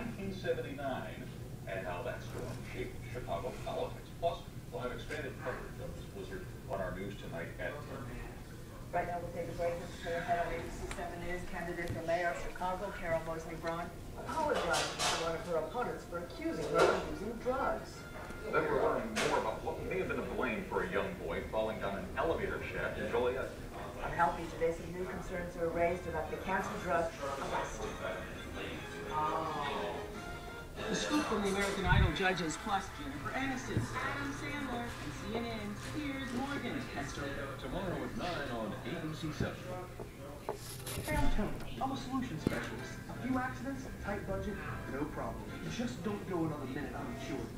1979 and how that storm shaped Chicago politics. Plus, we'll have expanded coverage of this blizzard on our news tonight at 10. Right now, we'll take a break. This is ahead on ABC 7 News. Candidate for mayor of Chicago, Carol Moseley Braun, apologized to one of her opponents for accusing her of using drugs. Then we're learning more about what may have been to blame for a young boy falling down an elevator shaft in Joliet. On Healthy today, some new concerns are raised about the cancer drug Avastin. The scoop from the American Idol judges, plus Jennifer Aniston, Adam Sandler, and CNN's Piers Morgan. Tomorrow at 9 on ABC 7. Hey, I'm Tony. I'm a solution specialist. A few accidents, tight budget, no problem. Just don't go another minute uninsured.